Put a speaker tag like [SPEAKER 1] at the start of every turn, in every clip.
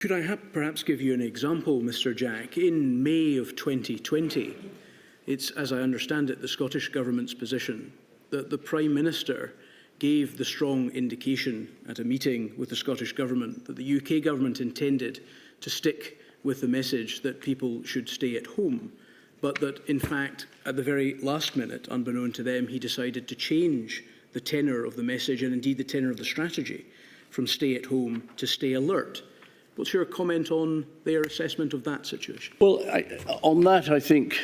[SPEAKER 1] Could I perhaps give you an example, Mr. Jack? In May of 2020, it's, as I understand it, the Scottish Government's position that the Prime Minister gave the strong indication at a meeting with the Scottish Government that the UK Government intended to stick with the message that people should stay at home, but that, in fact, at the very last minute, unbeknown to them, he decided to change the tenor of the message and indeed the tenor of the strategy from stay at home to stay alert. What's your comment on their assessment of that situation?
[SPEAKER 2] Well, on that, I think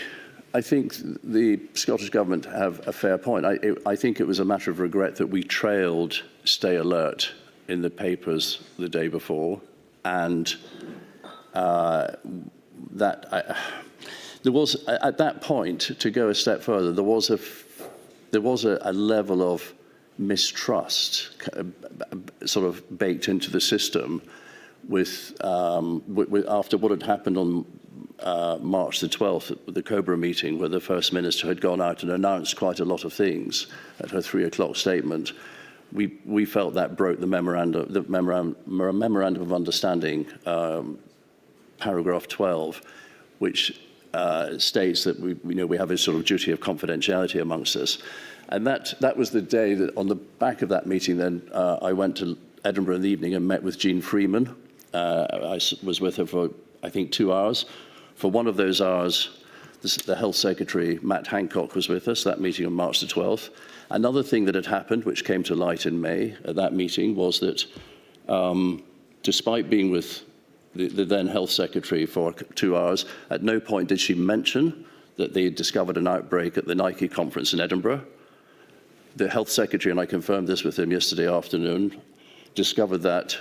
[SPEAKER 2] the Scottish Government have a fair point. I think it was a matter of regret that we trailed stay alert in the papers the day before, and there was, at that point, to go a step further, there was a level of mistrust sort of baked into the system after what had happened on March the 12th at the Cobra meeting, where the First Minister had gone out and announced quite a lot of things at her 3 o'clock statement. We felt that broke the memorandum of understanding, paragraph 12, which states that we have a sort of duty of confidentiality amongst us. And that was the day that, on the back of that meeting, then I went to Edinburgh in the evening and met with Jean Freeman. I was with her for, I think, 2 hours. For one of those hours, the Health Secretary, Matt Hancock, was with us, that meeting on March the 12th. Another thing that had happened, which came to light in May at that meeting, was that despite being with the then Health Secretary for 2 hours, at no point did she mention that they had discovered an outbreak at the Nike conference in Edinburgh. The Health Secretary, and I confirmed this with him yesterday afternoon, discovered that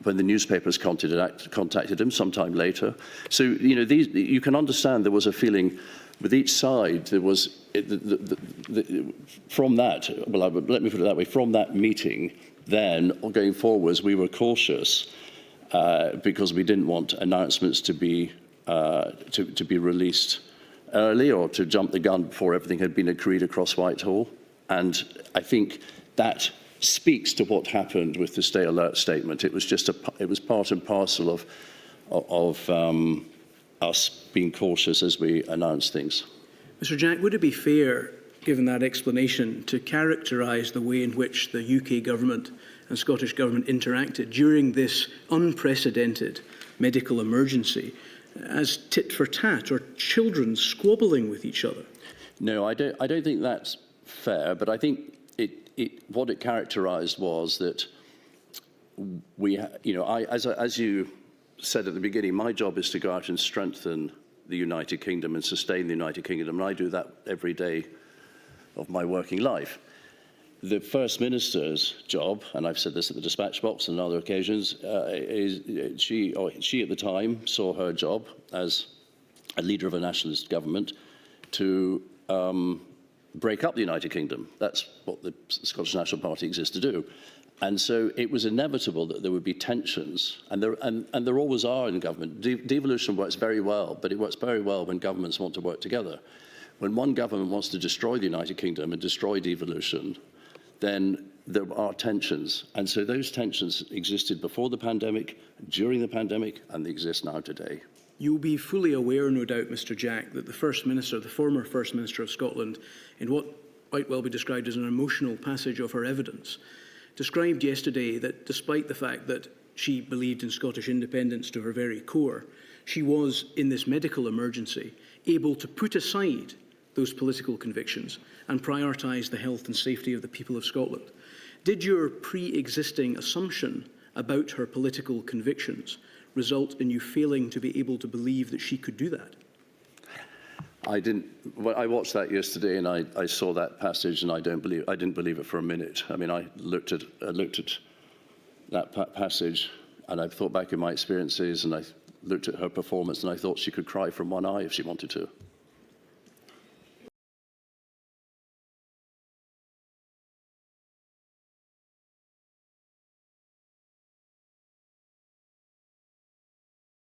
[SPEAKER 2] when the newspapers contacted him sometime later. So, you can understand there was a feeling with each side. There was, from that, well, let me put it that way, from that meeting, then, going forwards, we were cautious because we didn't want announcements to be released early or to jump the gun before everything had been agreed across Whitehall. And I think that speaks to what happened with the Stay Alert statement. It was just it was part and parcel of us being cautious as we announced things.
[SPEAKER 1] Mr. Jack, would it be fair, given that explanation, to characterise the way in which the UK Government and Scottish Government interacted during this unprecedented medical emergency as tit for tat, or children squabbling with each other?
[SPEAKER 2] No, I don't think that's fair, but I think what it characterised was that as you said at the beginning, my job is to go out and strengthen the United Kingdom and sustain the United Kingdom, and I do that every day of my working life. The First Minister's job, and I've said this at the dispatch box and on other occasions, is she at the time saw her job as a leader of a nationalist government to break up the United Kingdom. That's what the Scottish National Party exists to do. And so it was inevitable that there would be tensions, and there always are in government. Devolution works very well, but it works very well when governments want to work together. When one government wants to destroy the United Kingdom and destroy devolution, then there are tensions. And so those tensions existed before the pandemic, during the pandemic, and they exist now today.
[SPEAKER 1] You'll be fully aware, no doubt, Mr. Jack, that the First Minister, the former First Minister of Scotland, in what might well be described as an emotional passage of her evidence, described yesterday that despite the fact that she believed in Scottish independence to her very core, she was, in this medical emergency, able to put aside those political convictions and prioritise the health and safety of the people of Scotland. Did your pre-existing assumption about her political convictions result in you failing to be able to believe that she could do that?
[SPEAKER 2] I didn't. Well, I watched that yesterday, and I saw that passage, and I didn't believe it for a minute. I mean, I looked at that passage, and I thought back in my experiences, and I looked at her performance, and I thought she could cry from one eye if she wanted to.